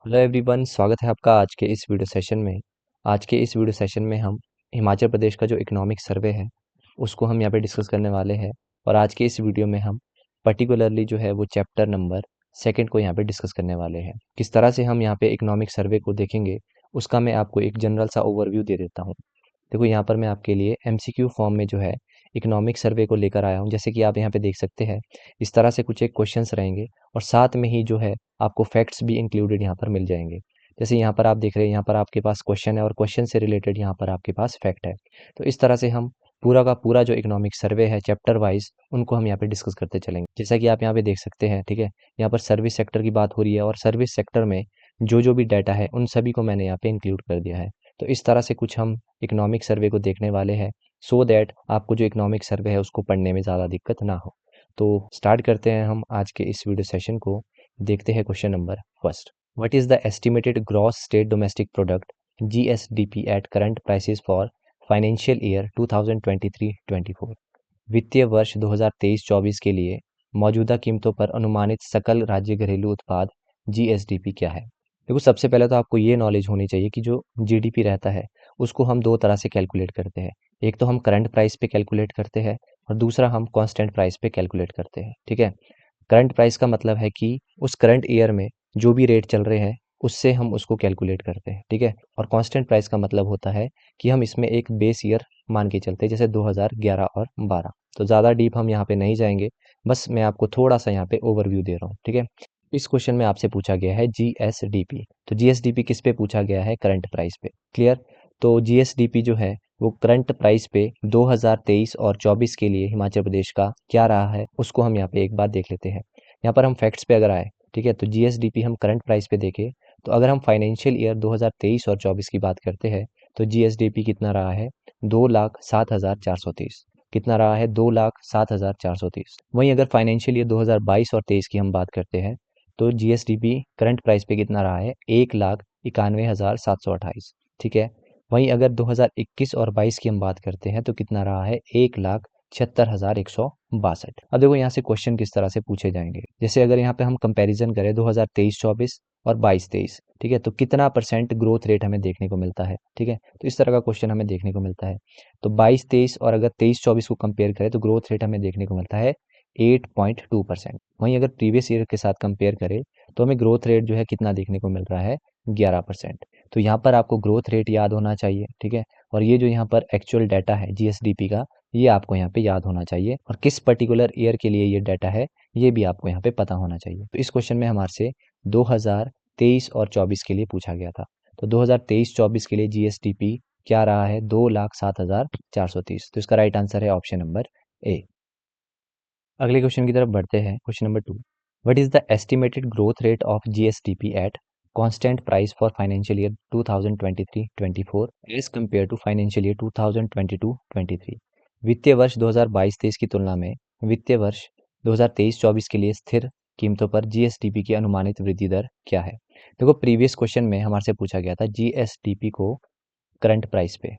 Hello everyone, स्वागत है आपका आज के इस वीडियो सेशन में। आज के इस वीडियो सेशन में हम हिमाचल प्रदेश का जो इकोनॉमिक सर्वे है उसको हम यहाँ पे डिस्कस करने वाले हैं। और आज के इस वीडियो में हम पर्टिकुलरली जो है वो चैप्टर नंबर सेकंड को यहाँ पे डिस्कस करने वाले हैं। किस तरह से हम यहाँ पे इकोनॉमिक सर्वे को देखेंगे उसका मैं आपको एक जनरल सा ओवरव्यू दे देता हूँ। देखो, यहाँ पर मैं आपके लिए एमसीक्यू फॉर्म में जो है इकोनॉमिक सर्वे को लेकर आया हूँ। जैसे कि आप यहाँ पे देख सकते हैं, इस तरह से कुछ एक क्वेश्चंस रहेंगे और साथ में ही जो है आपको फैक्ट्स भी इंक्लूडेड यहाँ पर मिल जाएंगे। जैसे यहाँ पर आप देख रहे हैं, यहाँ पर आपके पास क्वेश्चन है और क्वेश्चन से रिलेटेड यहाँ पर आपके पास फैक्ट है। तो इस तरह से हम पूरा का पूरा जो इकोनॉमिक सर्वे है चैप्टर वाइज उनको हम यहाँ पे डिस्कस करते चलेंगे। जैसा कि आप यहाँ पे देख सकते हैं, ठीक है, यहाँ पर सर्विस सेक्टर की बात हो रही है और सर्विस सेक्टर में जो जो भी डाटा है उन सभी को मैंने यहाँ पे इंक्लूड कर दिया है। तो इस तरह से कुछ हम इकोनॉमिक सर्वे को देखने वाले हैं, सो दैट आपको जो इकोनॉमिक सर्वे है उसको पढ़ने में ज़्यादा दिक्कत ना हो। तो स्टार्ट करते हैं हम आज के इस वीडियो सेशन को। देखते हैं question number first. What is the estimated gross state domestic product GSDP at current prices for financial year 2023-24? वित्तीय वर्ष 2023-24 के लिए मौजूदा कीमतों पर अनुमानित सकल राज्य घरेलू उत्पाद जीएसडीपी क्या है? देखो, सबसे पहले तो आपको ये नॉलेज होनी चाहिए कि जो जीडीपी रहता है उसको हम दो तरह से कैलकुलेट करते हैं। एक तो हम करंट प्राइस पे कैलकुलेट करते हैं और दूसरा हम कांस्टेंट प्राइस पे कैलकुलेट करते हैं। ठीक है, करंट प्राइस का मतलब है कि उस करंट ईयर में जो भी रेट चल रहे हैं उससे हम उसको कैलकुलेट करते हैं। ठीक है, और कांस्टेंट प्राइस का मतलब होता है कि हम इसमें एक बेस ईयर मान के चलते हैं, जैसे 2011 और 12। तो ज़्यादा डीप हम यहाँ पे नहीं जाएंगे, बस मैं आपको थोड़ा सा यहाँ पे ओवरव्यू दे रहा हूँ। ठीक है, इस क्वेश्चन में आपसे पूछा गया है जीएसडीपी। तो जीएसडीपी किस पे पूछा गया है? करंट प्राइस पे। क्लियर? तो जीएसडीपी जो है वो करंट प्राइस पे 2023 और 24 के लिए हिमाचल प्रदेश का क्या रहा है उसको हम यहाँ पे एक बार देख लेते हैं। यहाँ पर हम फैक्ट्स पे अगर आए, ठीक है, तो जीएसडीपी हम करंट प्राइस पे देखें तो अगर हम फाइनेंशियल ईयर 2023 और 24 की बात करते हैं तो जीएसडीपी कितना रहा है? 2,07,430। कितना रहा है? 2,07,430। वहीं अगर फाइनेंशियल ईयर 2022 और 23 की हम बात करते हैं तो जीएसडीपी करंट प्राइस पे कितना रहा है? 1,91,728। ठीक है, वहीं अगर 2021 और 22 की हम बात करते हैं तो कितना रहा है? 1,76,162। अब देखो, यहाँ से क्वेश्चन किस तरह से पूछे जाएंगे। जैसे अगर यहाँ पे हम कंपैरिजन करें 2023-24 और 22-23, ठीक है, तो कितना परसेंट ग्रोथ रेट हमें देखने को मिलता है। ठीक है, तो इस तरह का क्वेश्चन हमें देखने को मिलता है। तो 22-23 और अगर 23-24 को कंपेयर करें तो ग्रोथ रेट हमें देखने को मिलता है 8.2%। वहीं अगर प्रीवियस ईयर के साथ कंपेयर करें तो हमें ग्रोथ रेट जो है कितना देखने को मिल रहा है? 11%। तो यहाँ पर आपको ग्रोथ रेट याद होना चाहिए। ठीक है, और ये जो यहाँ पर एक्चुअल डाटा है जीएसडीपी का, ये आपको यहाँ पे याद होना चाहिए और किस पर्टिकुलर ईयर के लिए ये डाटा है ये भी आपको यहाँ पे पता होना चाहिए। तो इस क्वेश्चन में हमारे से 2023 और 24 के लिए पूछा गया था। तो 2023-24 के लिए जीएसडीपी क्या रहा है? 2,07,430। तो इसका राइट आंसर है ऑप्शन नंबर ए। अगले क्वेश्चन की तरफ बढ़ते हैं। Question number 2। What is the estimated growth rate of GSDP at constant price for financial year 2023-24 as compare to financial year 2022-23? वित्तीय वर्ष 2022-23 की तुलना में वित्तीय वर्ष 2023-24 के लिए स्थिर कीमतों पर जीएसडीपी की अनुमानित वृद्धि दर क्या है? देखो, प्रीवियस क्वेश्चन में हमारे से पूछा गया था जीएसडीपी को करंट प्राइस पे,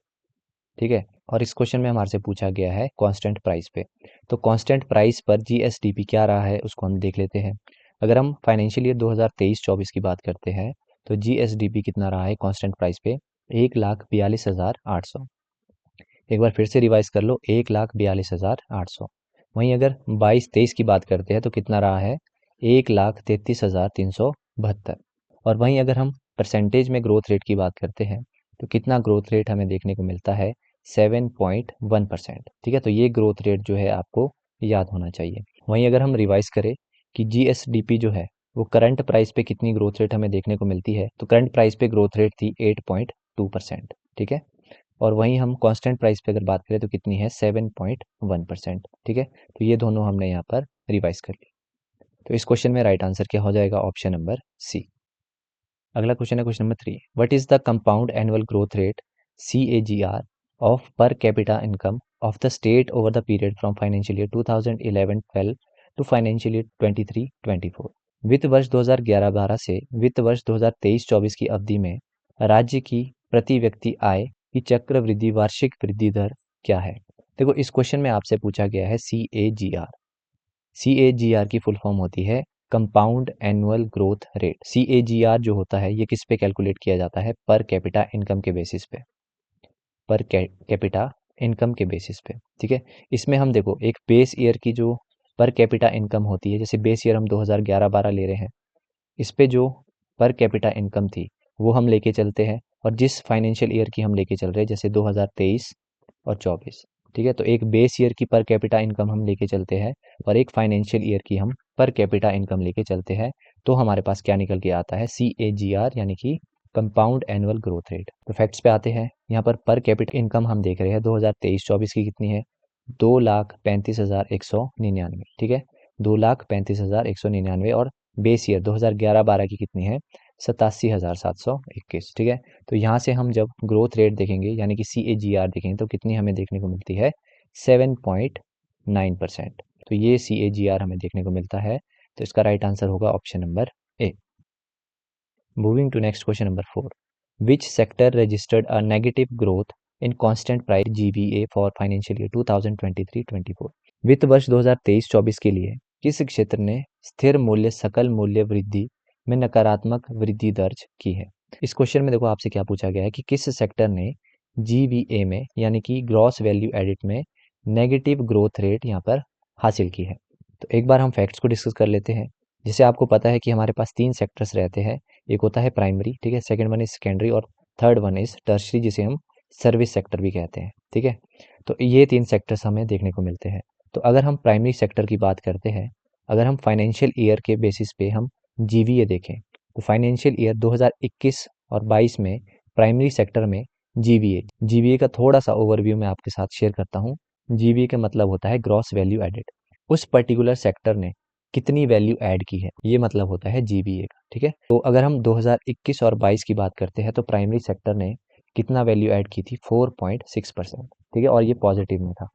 ठीक है, और इस क्वेश्चन में हमारे से पूछा गया है कांस्टेंट प्राइस पे। तो कांस्टेंट प्राइस पर जीएसडीपी क्या रहा है उसको हम देख लेते हैं। अगर हम फाइनेंशियल ईयर 2023-24 की बात करते हैं तो जीएसडीपी कितना रहा है कांस्टेंट प्राइस पे? 1,42,800। एक बार फिर से रिवाइज कर लो, 1,42,800। वहीं अगर 22-23 की बात करते हैं तो कितना रहा है? 1,33,372। और वहीं अगर हम परसेंटेज में ग्रोथ रेट की बात करते हैं तो कितना ग्रोथ रेट हमें देखने को मिलता है? 7.1%। ठीक है, तो ये ग्रोथ रेट जो है आपको याद होना चाहिए। वहीं अगर हम रिवाइज करें कि जीएसडीपी जो है वो करंट प्राइस पे कितनी ग्रोथ रेट हमें देखने को मिलती है, तो करंट प्राइस पे ग्रोथ रेट थी 8.2%। ठीक है, और वहीं हम कांस्टेंट प्राइस पे अगर बात करें तो कितनी है? 7.1%। ठीक है, तो ये दोनों हमने यहाँ पर रिवाइज कर ली। तो इस क्वेश्चन में राइट आंसर क्या हो जाएगा? Option number C. अगला क्वेश्चन है question number 3। What is the compound annual growth rate CAGR of per capita income of the state over the period from financial year 2011-12 to financial year 23-24? वित्त वर्ष 2011-12 से वित्त वर्ष 2023-24 की अवधि में राज्य की प्रति व्यक्ति आय की चक्रवृद्धि वार्षिक वृद्धि दर क्या है? देखो, इस क्वेश्चन में आपसे पूछा गया है CAGR। CAGR की फुल फॉर्म होती है compound annual growth rate, CAGR जो होता है ये किस पे कैलकुलेट किया जाता है? पर कैपिटा इनकम के बेसिस पे, पर कैपिटा इनकम के बेसिस पे, ठीक है। इसमें हम देखो एक बेस ईयर की जो पर कैपिटा इनकम होती है, जैसे बेस ईयर हम 2011-12 ले रहे हैं, इस पे जो पर कैपिटा इनकम थी वो हम लेके चलते हैं, और जिस फाइनेंशियल ईयर की हम लेके चल रहे हैं जैसे 2023 और 24, ठीक है। तो एक बेस ईयर की पर कैपिटा इनकम हम लेके चलते हैं और एक फाइनेंशियल ईयर की हम पर कैपिटा इनकम लेके चलते हैं, तो हमारे पास क्या निकल के आता है? CAGR, यानी कि कंपाउंड एनुअल ग्रोथ रेट। तो फैक्ट्स पे आते हैं। यहाँ पर कैपिटा इनकम हम देख रहे हैं 2023-24 की कितनी है? 2,35,199, ठीक है। 2,35,199, और बेस ईयर 2011-12 की कितनी है? 87,721, ठीक है। तो यहाँ से हम जब ग्रोथ रेट देखेंगे यानी कि CAGR देखेंगे तो कितनी हमें देखने को मिलती है? 7.9%। तो ये CAGR हमें देखने को मिलता है, तो इसका राइट आंसर होगा option number A. Moving to next question number 4, which sector registered a negative growth in constant price GVA for financial year 2023-24? वित्त वर्ष 2023-24 के लिए किस क्षेत्र ने स्थिर मूल्य सकल मूल्य वृद्धि में नकारात्मक वृद्धि दर्ज की है? इस क्वेश्चन में देखो आपसे क्या पूछा गया है कि किस सेक्टर ने GVA में यानी कि ग्रॉस वैल्यू एडिट में नेगेटिव ग्रोथ रेट यहाँ पर हासिल की है। तो एक बार हम फैक्ट्स को डिस्कस कर लेते हैं। जैसे आपको पता है कि हमारे पास 3 सेक्टर्स रहते हैं, एक होता है प्राइमरी, ठीक है, सेकंड वन इज सेकेंडरी, और थर्ड वन इज टर्शरी, जिसे हम सर्विस सेक्टर भी कहते हैं, ठीक है। तो ये 3 सेक्टर्स हमें देखने को मिलते हैं। तो अगर हम प्राइमरी सेक्टर की बात करते हैं, अगर हम फाइनेंशियल ईयर के बेसिस पे हम GVA देखें, तो फाइनेंशियल ईयर 2021 और 22 में प्राइमरी सेक्टर में GVA का थोड़ा सा ओवरव्यू मैं आपके साथ शेयर करता हूँ। GVA का मतलब होता है ग्रॉस वैल्यू एडेड। उस पर्टिकुलर सेक्टर ने कितनी वैल्यू ऐड की है, ये मतलब होता है GVA का, ठीक है। तो अगर हम 2021 और 22 की बात करते हैं तो प्राइमरी सेक्टर ने कितना वैल्यू ऐड की थी? 4.6%, ठीक है, और ये पॉजिटिव में था।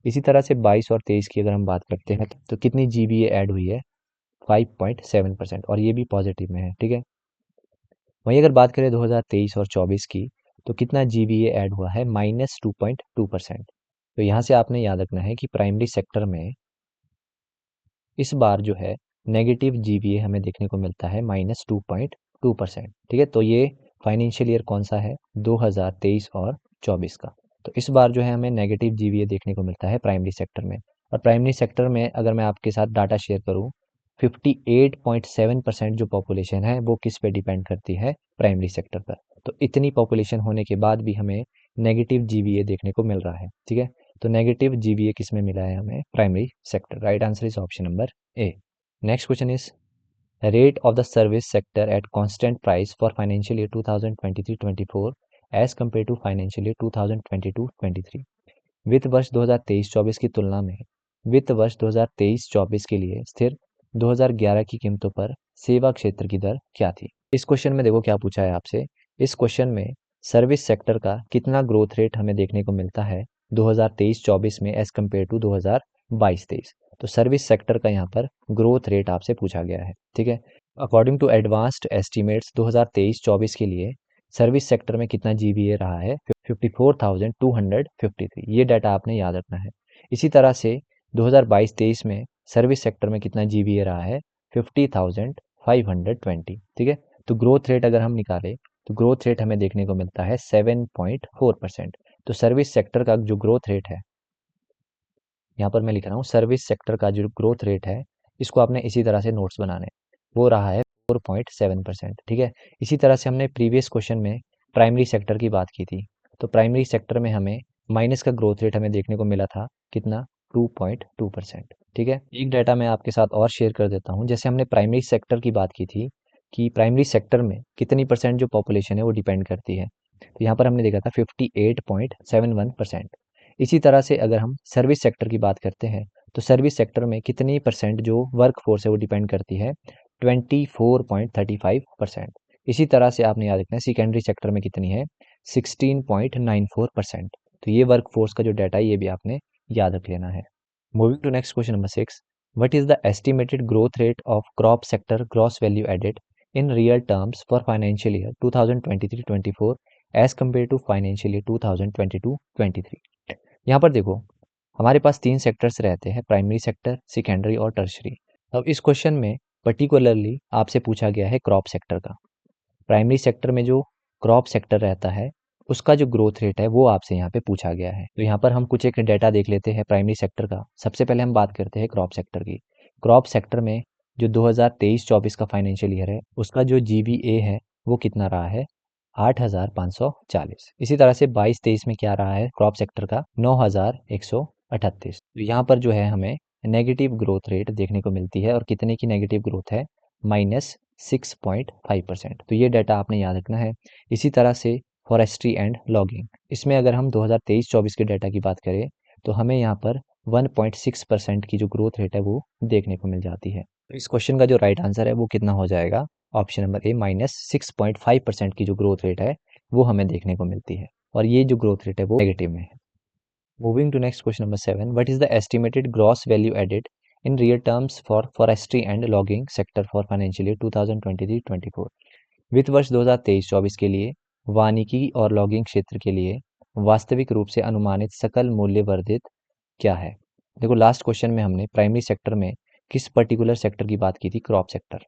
इसी तरह से 22 और 23 की अगर हम बात करते हैं तो कितनी GVA ऐड हुई है? 5.7%, और ये भी पॉजिटिव में है, ठीक है। वहीं अगर बात करें 2023 और 24 की, तो कितना GVA ऐड हुआ है? -2.2%। तो यहाँ से आपने याद रखना है कि प्राइमरी सेक्टर में इस बार जो है नेगेटिव GVA हमें देखने को मिलता है -2.2%, ठीक है। तो ये फाइनेंशियल ईयर कौन सा है? 2023 और 24 का। तो इस बार जो है हमें नेगेटिव GVA देखने को मिलता है प्राइमरी सेक्टर में। और प्राइमरी सेक्टर में अगर मैं आपके साथ डाटा शेयर करूं, 58.7% जो पॉपुलेशन है वो किस पे डिपेंड करती है? प्राइमरी सेक्टर पर। तो इतनी पॉपुलेशन होने के बाद भी हमें नेगेटिव GVA देखने को मिल रहा है, ठीक है। तो नेगेटिव GVA किस में मिला है हमें? Primary sector. Right answer is option number A. Next question is rate of the service sector at constant price for financial year 2023-24 as compare to financial year 2022-23। वित्त वर्ष 2023-24 की तुलना में वित्त वर्ष 2023-24 के लिए स्थिर 2011 की कीमतों पर सेवा क्षेत्र की दर क्या थी? इस क्वेश्चन में देखो क्या पूछा है आपसे। इस क्वेश्चन में सर्विस सेक्टर का कितना ग्रोथ रेट हमें देखने को मिलता है 2023-24 में एज कम्पेयर टू 2022-23। तो सर्विस सेक्टर का यहाँ पर ग्रोथ रेट आपसे पूछा गया है, ठीक है। अकॉर्डिंग टू एडवांस्ड एस्टिमेट्स 2023-24 के लिए सर्विस सेक्टर में कितना GVA रहा है? 54,253। ये डाटा आपने याद रखना है। इसी तरह से 2022-23 में सर्विस सेक्टर में कितना GVA रहा है? 50,520, ठीक है। तो ग्रोथ रेट अगर हम निकालें तो ग्रोथ रेट हमें देखने को मिलता है 7.4%। तो सर्विस सेक्टर का जो ग्रोथ रेट है, यहाँ पर मैं लिख रहा हूँ सर्विस सेक्टर का जो ग्रोथ रेट है, इसको आपने इसी तरह से नोट्स बनाने, वो रहा है 4.7%, ठीक है। इसी तरह से हमने प्रीवियस क्वेश्चन में प्राइमरी सेक्टर की बात की थी, तो प्राइमरी सेक्टर में हमें माइनस का ग्रोथ रेट हमें देखने को मिला था कितना? 2.2%, ठीक है। एक डाटा मैं आपके साथ और शेयर कर देता हूँ। जैसे हमने प्राइमरी सेक्टर की बात की थी कि प्राइमरी सेक्टर में कितनी परसेंट जो पॉपुलेशन है वो डिपेंड करती है, तो यहाँ पर हमने देखा था 58.71%। इसी तरह से अगर हम सर्विस सेक्टर की बात करते हैं तो सर्विस सेक्टर में कितनी परसेंट जो वर्क फोर्स है वो डिपेंड करती है? 24.35%। इसी तरह से आपने याद रखना है सेकेंडरी सेक्टर में कितनी है? 16.94%। तो ये वर्क फोर्स का जो डाटा है ये भी आपने याद रख लेना है। Moving to next question number 6, what is the estimated growth rate of crop sector gross value added in real terms for financial year 2023-24 as compare to financial year 2022-23? यहाँ पर देखो हमारे पास 3 सेक्टर्स रहते हैं, प्राइमरी सेक्टर, सेकेंडरी और tertiary. अब इस question में पर्टिकुलरली आपसे पूछा गया है क्रॉप सेक्टर का। प्राइमरी सेक्टर में जो क्रॉप सेक्टर रहता है उसका जो ग्रोथ रेट है वो आपसे यहाँ पे पूछा गया है। तो यहाँ पर हम कुछ एक डेटा देख लेते हैं प्राइमरी सेक्टर का। सबसे पहले हम बात करते हैं क्रॉप सेक्टर की। क्रॉप सेक्टर में जो 2023-24 का फाइनेंशियल ईयर है उसका जो जीबीए है वो कितना रहा है, 8,540। इसी तरह से 22-23 में क्या रहा है क्रॉप सेक्टर का, 9,138। तो यहाँ पर जो है हमें नेगेटिव ग्रोथ रेट देखने को मिलती है, और कितने की नेगेटिव ग्रोथ है, -6.5%। तो ये डाटा आपने याद रखना है। इसी तरह से फॉरेस्ट्री एंड लॉगिंग, इसमें अगर हम 2023-24 के डाटा की बात करें तो हमें यहाँ पर 1.6% की जो ग्रोथ रेट है वो देखने को मिल जाती है। तो इस क्वेश्चन का जो राइट आंसर है वो कितना हो जाएगा, ऑप्शन नंबर ए, -6.5% की जो ग्रोथ रेट है वो हमें देखने को मिलती है, और ये जो ग्रोथ रेट है वो नेगेटिव में है। Moving to next question number 7, what is the estimated gross value added in real terms for forestry and logging sector for financial year 2023-24? वित्त वर्ष 2023-24 के लिए वानिकी और लॉगिंग क्षेत्र के लिए वास्तविक रूप से अनुमानित सकल मूल्य वर्धित क्या है? देखो, लास्ट क्वेश्चन में हमने प्राइमरी सेक्टर में किस पर्टिकुलर सेक्टर की बात की थी, क्रॉप सेक्टर,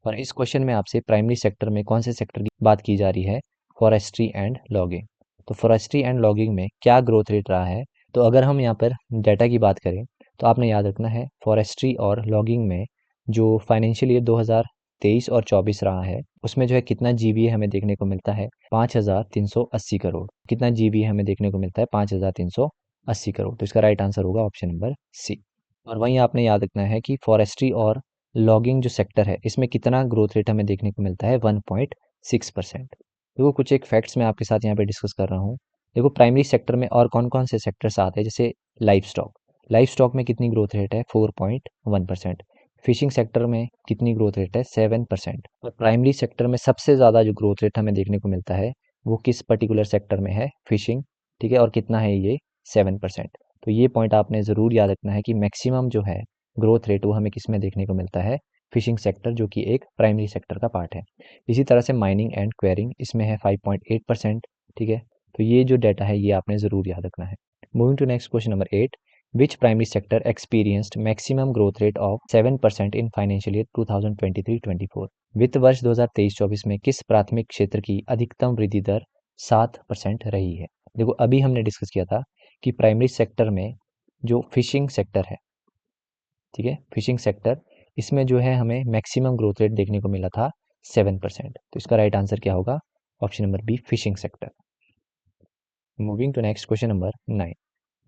और इस क्वेश्चन में आपसे प्राइमरी सेक्टर में कौन से सेक्टर की बात की जा रही है, फॉरेस्ट्री एंड लॉगिंग। तो फॉरेस्ट्री एंड लॉगिंग में क्या ग्रोथ रेट रहा है, तो अगर हम यहाँ पर डाटा की बात करें तो आपने याद रखना है फॉरेस्ट्री और लॉगिंग में जो फाइनेंशियल ईयर 2023 और 24 रहा है उसमें जो है कितना जीबीए हमें देखने को मिलता है, 5,380 करोड़। कितना जीबीए हमें देखने को मिलता है, 5,380 करोड़। तो इसका राइट आंसर होगा ऑप्शन नंबर सी। और वहीं आपने याद रखना है कि फॉरेस्ट्री और लॉगिंग जो सेक्टर है इसमें कितना ग्रोथ रेट हमें देखने को मिलता है, 1.6%। देखो, कुछ एक फैक्ट्स मैं आपके साथ यहाँ पे डिस्कस कर रहा हूँ। देखो, प्राइमरी सेक्टर में और कौन कौन से सेक्टर्स आते हैं, जैसे लाइफ स्टॉक। लाइफ स्टॉक में कितनी ग्रोथ रेट है, 4.1%। फिशिंग सेक्टर में कितनी ग्रोथ रेट है, 7%। और प्राइमरी सेक्टर में सबसे ज़्यादा जो ग्रोथ रेट हमें देखने को मिलता है वो किस पर्टिकुलर सेक्टर में है, फिशिंग। ठीक है, और कितना है ये, 7%। तो ये पॉइंट आपने ज़रूर याद रखना है कि मैक्सिमम जो है ग्रोथ रेट वो हमें किस में देखने को मिलता है, फिशिंग सेक्टर, जो कि एक प्राइमरी सेक्टर का पार्ट है। इसी तरह से माइनिंग एंड क्वेरिंग, इसमें है 5.8%। ठीक है, तो ये जो डाटा है ये आपने ज़रूर याद रखना है। Moving to next question number 8, which primary sector experienced maximum growth rate of 7% in financial year 2023-24? वित्त वर्ष 2023-24 में किस प्राथमिक क्षेत्र की अधिकतम वृद्धि दर 7% रही है? देखो, अभी हमने डिस्कस किया था कि प्राइमरी सेक्टर में जो फिशिंग सेक्टर है, ठीक है, फिशिंग सेक्टर, इसमें जो है हमें मैक्सिमम ग्रोथ रेट देखने को मिला था 7%। तो इसका राइट आंसर क्या होगा, option number B, fishing sector. Moving to next question number 9,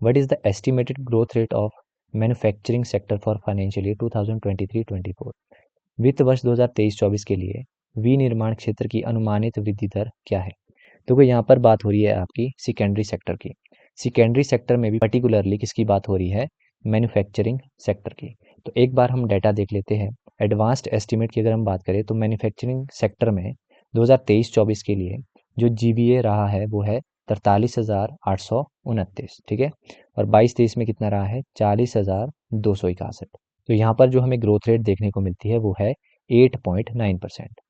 what is the estimated growth rate of manufacturing sector for financial year 2023-24? वित्त वर्ष 2023-24 के लिए विनिर्माण क्षेत्र की अनुमानित वृद्धि दर क्या है? तो यहाँ पर बात हो रही है आपकी सेकेंडरी सेक्टर की। सेकेंडरी सेक्टर में भी पर्टिकुलरली किसकी बात हो रही है, मैन्युफैक्चरिंग सेक्टर की। तो एक बार हम डाटा देख लेते हैं। एडवांस्ड एस्टीमेट की अगर हम बात करें तो मैन्युफैक्चरिंग सेक्टर में 2023-24 के लिए जो जीबीए रहा है वो है 43,829। ठीक है, और 22-23 में कितना रहा है, 40,261। तो यहाँ पर जो हमें ग्रोथ रेट देखने को मिलती है वो है 8.9%।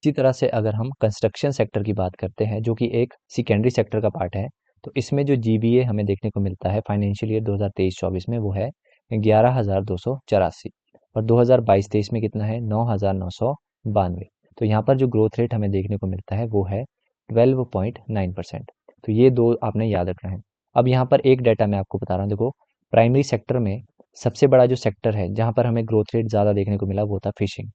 इसी तरह से अगर हम कंस्ट्रक्शन सेक्टर की बात करते हैं जो कि एक सेकेंडरी सेक्टर का पार्ट है, तो इसमें जो जीबीए हमें देखने को मिलता है फाइनेंशियल ईयर 2023-24 में वो है 11,284, और 2022-23 में कितना है, 9,992। तो यहाँ पर जो ग्रोथ रेट हमें देखने को मिलता है वो है 12.9%। तो ये दो आपने याद रखना है। अब यहाँ पर एक डाटा मैं आपको बता रहा हूँ। देखो, प्राइमरी सेक्टर में सबसे बड़ा जो सेक्टर है जहाँ पर हमें ग्रोथ रेट ज़्यादा देखने को मिला वो था फिशिंग।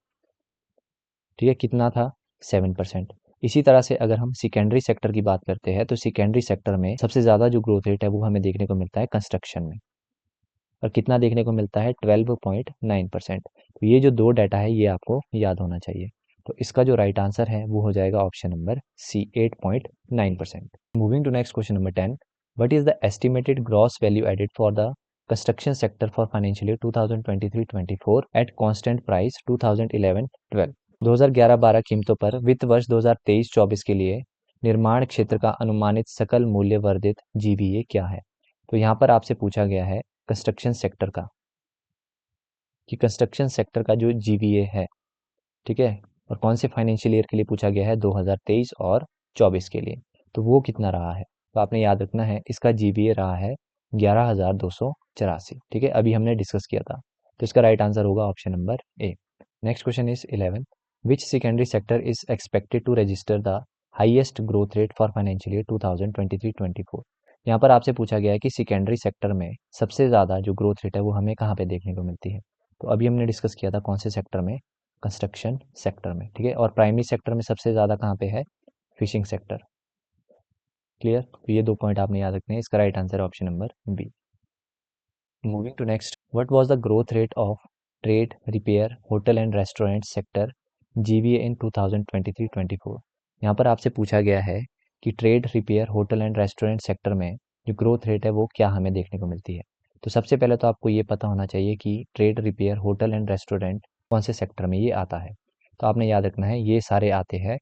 ठीक है, कितना था, 7%। इसी तरह से अगर हम सेकेंडरी सेक्टर की बात करते हैं तो सेकेंडरी सेक्टर में सबसे ज़्यादा जो ग्रोथ रेट है वो हमें देखने को मिलता है कंस्ट्रक्शन में, और कितना देखने को मिलता है, 12.9%। तो ये जो दो डाटा है ये आपको याद होना चाहिए। तो इसका जो राइट आंसर है वो हो जाएगा option number C, 8.9%। Moving to next question number 10, what is the estimated gross value added for the construction sector for financial year 2023-24 at constant price 2011-12? 2011-12 कीमतों पर वित्त वर्ष 2023-24 के लिए निर्माण क्षेत्र का अनुमानित सकल मूल्य वर्धित जीबीए क्या है? तो यहाँ पर आपसे पूछा गया है कंस्ट्रक्शन सेक्टर का, कि कंस्ट्रक्शन सेक्टर का जो जीबीए है, ठीक है, और कौन से फाइनेंशियल ईयर के लिए पूछा गया है, 2023 और 24 के लिए, तो वो कितना रहा है। तो आपने याद रखना है इसका जीबीए रहा है 11,284। ठीक है, अभी हमने डिस्कस किया था। तो इसका राइट आंसर होगा option number A. Next question is 11, which secondary sector is expected to register the highest growth rate for financial year 2023-24। यहाँ पर आपसे पूछा गया है कि सेकेंडरी सेक्टर में सबसे ज़्यादा जो ग्रोथ रेट है वो हमें कहाँ पे देखने को मिलती है। तो अभी हमने डिस्कस किया था कौन से सेक्टर में, कंस्ट्रक्शन सेक्टर में, ठीक है। और प्राइमरी सेक्टर में सबसे ज़्यादा कहाँ पे है, फिशिंग सेक्टर। क्लियर, तो ये 2 पॉइंट आपने याद रखने हैं। इसका right answer option number B. Moving to next, what was the growth rate of trade, repair, hotel and restaurant sector GVA in 2023-24। यहाँ पर आपसे पूछा गया है कि trade, repair, hotel and restaurant sector में जो ग्रोथ रेट है वो क्या हमें देखने को मिलती है। तो सबसे पहले तो आपको ये पता होना चाहिए कि trade, repair, hotel and restaurant कौन से सेक्टर में ये आता है। तो आपने याद रखना है ये सारे आते हैं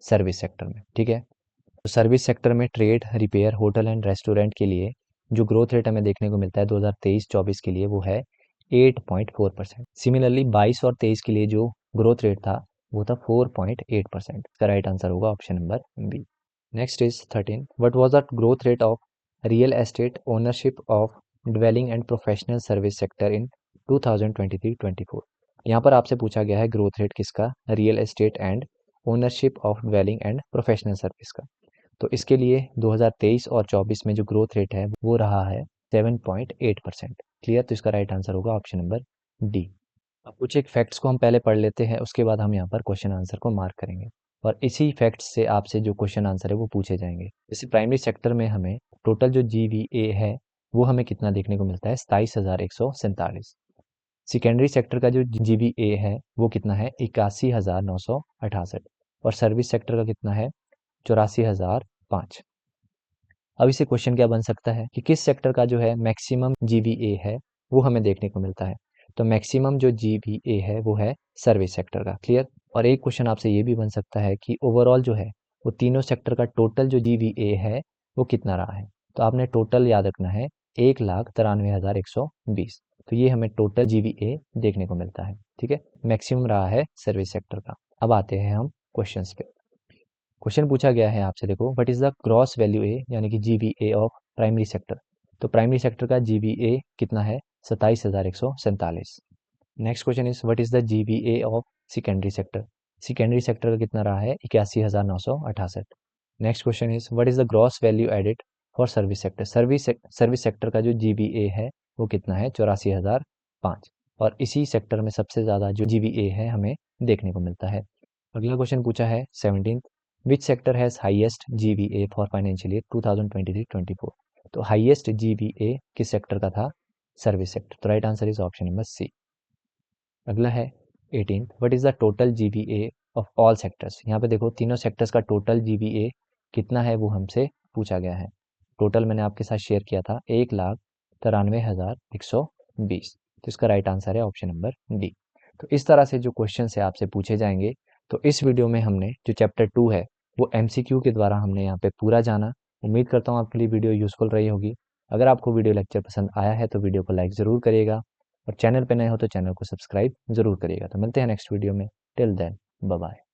सर्विस सेक्टर में, ठीक है। तो सर्विस सेक्टर में trade, repair, hotel and restaurant के लिए जो ग्रोथ रेट हमें देखने को मिलता है 2023-24 के लिए वो है 8.4%। सिमिलरली 22 और 23 के लिए जो ग्रोथ रेट था वो था 4.8%। इसका राइट आंसर होगा option number B. Next is 13, what was the growth rate of real estate ownership of dwelling and professional service sector in 2023-24। यहाँ पर आपसे पूछा गया है ग्रोथ रेट किसका, real estate and ownership of dwelling and professional service का। तो इसके लिए 2023 और 24 में जो ग्रोथ रेट है वो रहा है 7.8%। क्लियर, तो इसका राइट आंसर होगा ऑप्शन नंबर डी। अब कुछ एक फैक्ट्स को हम पहले पढ़ लेते हैं, उसके बाद हम यहाँ पर क्वेश्चन आंसर को मार्क करेंगे और इसी फैक्ट्स से आपसे जो क्वेश्चन आंसर है वो पूछे जाएंगे। जैसे प्राइमरी सेक्टर में हमें टोटल जो जीवीए है वो हमें कितना देखने को मिलता है, 27,147। सेकेंडरी सेक्टर का जो जीवीए है वो कितना है, 81,968। और सर्विस सेक्टर का कितना है, 84,005। अब इसे क्वेश्चन क्या बन सकता है कि किस सेक्टर का जो है मैक्सिमम जीवीए है वो हमें देखने को मिलता है। तो मैक्सिमम जो जीवीए है वो है सर्विस सेक्टर का। क्लियर, और एक क्वेश्चन आपसे ये भी बन सकता है कि ओवरऑल जो है वो तीनों सेक्टर का टोटल जो जीवीए है वो कितना रहा है। तो आपने टोटल याद रखना है 1,93,120। तो ये हमें टोटल जीवीए देखने को मिलता है, ठीक है। मैक्सिमम रहा है सर्विस सेक्टर का। अब आते हैं हम क्वेश्चन पे। क्वेश्चन पूछा गया है आपसे, देखो, what is the gross value a यानी कि जीवीए ऑफ प्राइमरी सेक्टर। तो प्राइमरी सेक्टर का जीवीए कितना है, 27,147। Next question is what is the GVA of secondary sector. Secondary sector का कितना रहा है, 81,968। Next question is what is the gross value added for service sector. Service sector का जो जीवीए है वो कितना है, 84,005। और इसी सेक्टर में सबसे ज़्यादा जो जीवीए है हमें देखने को मिलता है। अगला क्वेश्चन पूछा है 17, which sector has highest GVA for financial year 2023-24। तो हाईएस्ट जीवीए किस सेक्टर का था, सर्विस सेक्टर। तो right answer is option number C. अगला है 18, what is the total GVA of all sectors. यहाँ पे देखो तीनों सेक्टर्स का टोटल जीवीए कितना है वो हमसे पूछा गया है। टोटल मैंने आपके साथ शेयर किया था 1,93,120। तो इसका राइट आंसर है ऑप्शन नंबर डी। तो इस तरह से जो क्वेश्चन है आपसे पूछे जाएंगे। तो इस वीडियो में हमने जो चैप्टर 2 है वो एमसीक्यू के द्वारा हमने यहाँ पे पूरा जाना। उम्मीद करता हूँ आपके लिए वीडियो यूजफुल रही होगी। अगर आपको वीडियो लेक्चर पसंद आया है तो वीडियो को लाइक ज़रूर करिएगा और चैनल पे नए हो तो चैनल को सब्सक्राइब जरूर करिएगा। तो मिलते हैं नेक्स्ट वीडियो में। Till then, bye bye.